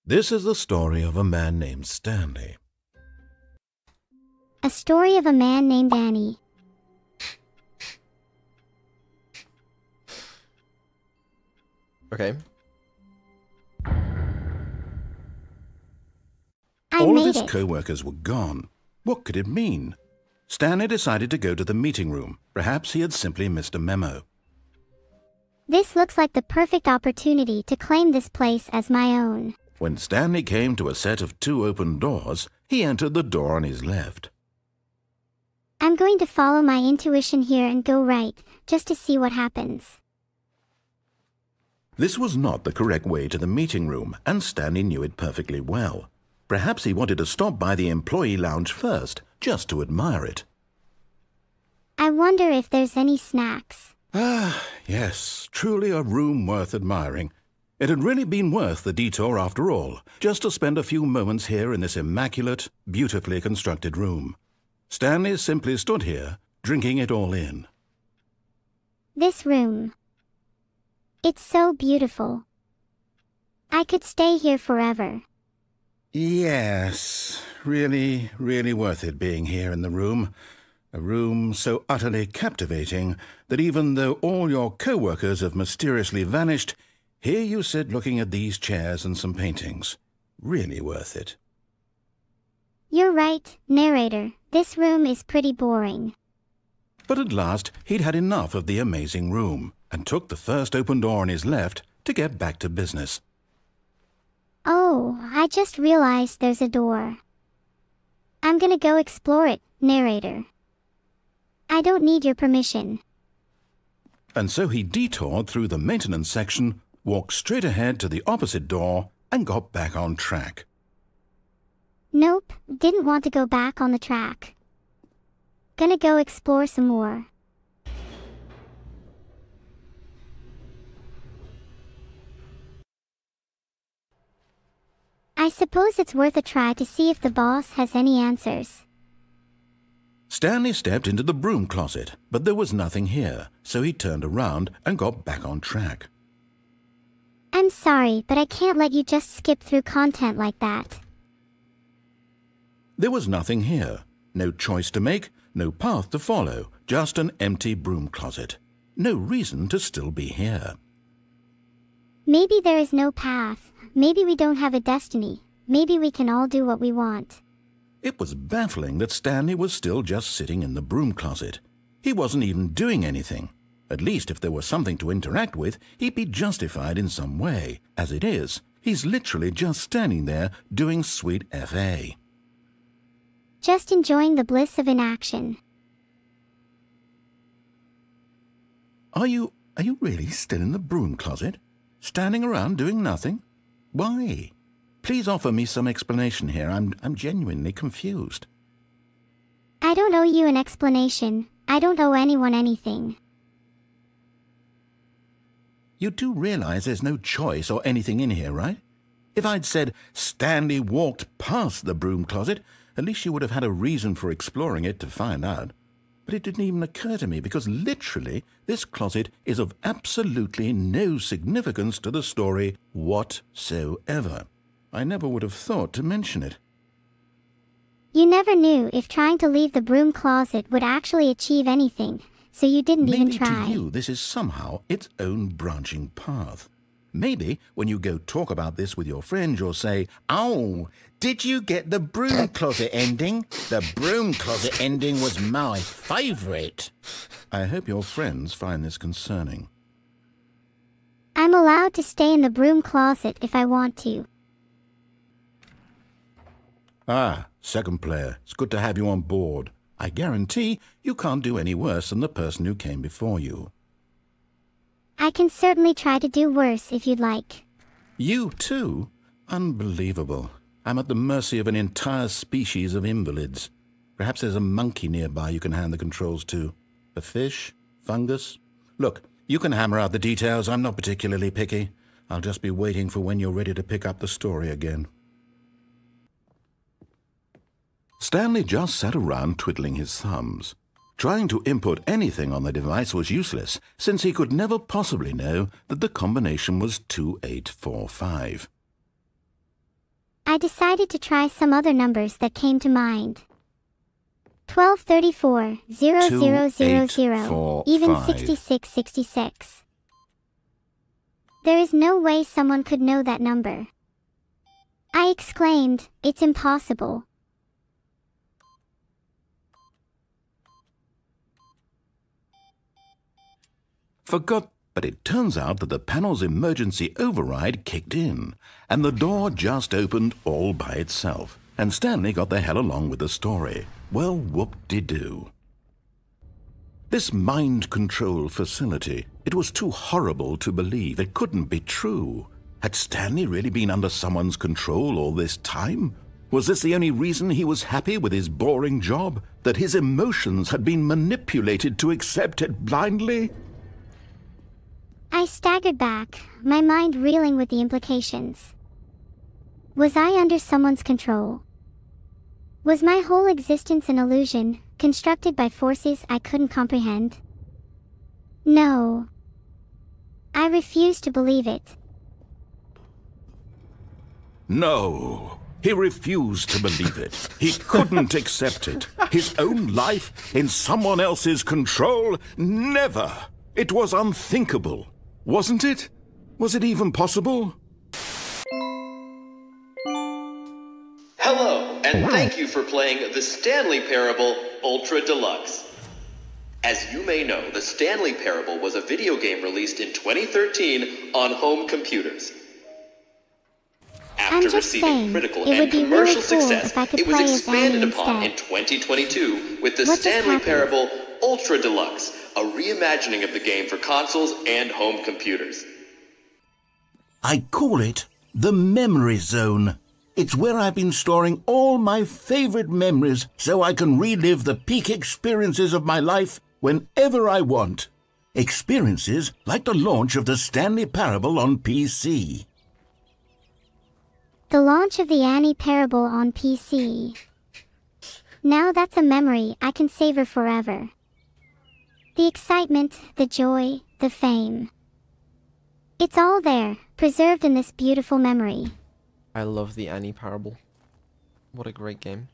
This is the story of a man named Stanley. A story of a man named Annie. Okay. All of his co-workers were gone. What could it mean? Stanley decided to go to the meeting room. Perhaps he had simply missed a memo. This looks like the perfect opportunity to claim this place as my own. When Stanley came to a set of 2 open doors, he entered the door on his left. I'm going to follow my intuition here and go right, just to see what happens. This was not the correct way to the meeting room, and Stanley knew it perfectly well. Perhaps he wanted to stop by the employee lounge first, just to admire it. I wonder if there's any snacks. Ah, yes, truly a room worth admiring. It had really been worth the detour after all, just to spend a few moments here in this immaculate, beautifully constructed room. Stanley simply stood here, drinking it all in. This room. It's so beautiful. I could stay here forever. Yes, really, really worth it being here in the room. A room so utterly captivating that even though all your co-workers have mysteriously vanished, here you sit looking at these chairs and some paintings. Really worth it. You're right, narrator. This room is pretty boring. But at last, he'd had enough of the amazing room and took the first open door on his left to get back to business. Oh, I just realized there's a door. I'm gonna go explore it, narrator. I don't need your permission. And so he detoured through the maintenance section, walked straight ahead to the opposite door, and got back on track. Nope, didn't want to go back on the track. Gonna go explore some more. I suppose it's worth a try to see if the boss has any answers. Stanley stepped into the broom closet, but there was nothing here, so he turned around and got back on track. I'm sorry, but I can't let you just skip through content like that. There was nothing here. No choice to make, no path to follow, just an empty broom closet. No reason to still be here. Maybe there is no path. Maybe we don't have a destiny. Maybe we can all do what we want. It was baffling that Stanley was still just sitting in the broom closet. He wasn't even doing anything. At least if there was something to interact with, he'd be justified in some way. As it is, he's literally just standing there doing sweet FA. Just enjoying the bliss of inaction. Are you really still in the broom closet? Standing around doing nothing? Why? Please offer me some explanation here. I'm genuinely confused. I don't owe you an explanation. I don't owe anyone anything. You do realize there's no choice or anything in here, right? If I'd said Stanley walked past the broom closet, at least you would have had a reason for exploring it to find out. But it didn't even occur to me because literally this closet is of absolutely no significance to the story whatsoever. I never would have thought to mention it. You never knew if trying to leave the broom closet would actually achieve anything, so you didn't even try. Maybe to you this is somehow its own branching path. Maybe when you go talk about this with your friends, you'll say, "Oh, did you get the broom closet ending? The broom closet ending was my favorite." I hope your friends find this concerning. I'm allowed to stay in the broom closet if I want to. Ah, second player, it's good to have you on board. I guarantee you can't do any worse than the person who came before you. I can certainly try to do worse if you'd like. You too? Unbelievable. I'm at the mercy of an entire species of invalids. Perhaps there's a monkey nearby you can hand the controls to. A fish? Fungus? Look, you can hammer out the details. I'm not particularly picky. I'll just be waiting for when you're ready to pick up the story again. Stanley just sat around twiddling his thumbs. Trying to input anything on the device was useless, since he could never possibly know that the combination was 2845. I decided to try some other numbers that came to mind. 1234, 0000, even 6666. There is no way someone could know that number. I exclaimed, "It's impossible." But it turns out that the panel's emergency override kicked in, and the door just opened all by itself, and Stanley got the hell along with the story. Well, whoop-de-doo. This mind control facility, it was too horrible to believe. It couldn't be true. Had Stanley really been under someone's control all this time? Was this the only reason he was happy with his boring job? That his emotions had been manipulated to accept it blindly? I staggered back, my mind reeling with the implications. Was I under someone's control? Was my whole existence an illusion, constructed by forces I couldn't comprehend? No. I refused to believe it. No. He refused to believe it. He couldn't accept it. His own life in someone else's control? Never. It was unthinkable. Wasn't it? Was it even possible? Hello, and thank you for playing the Stanley Parable Ultra Deluxe. As you may know, the Stanley Parable was a video game released in 2013 on home computers. After receiving critical and commercial success, it was expanded upon in 2022 with the Stanley Parable Ultra Deluxe, a reimagining of the game for consoles and home computers. I call it the Memory Zone. It's where I've been storing all my favorite memories so I can relive the peak experiences of my life whenever I want. Experiences like the launch of the Stanley Parable on PC. The launch of the Annie Parable on PC. Now that's a memory I can savor forever. The excitement, the joy, the fame. It's all there, preserved in this beautiful memory. I love the Annie Parable. What a great game.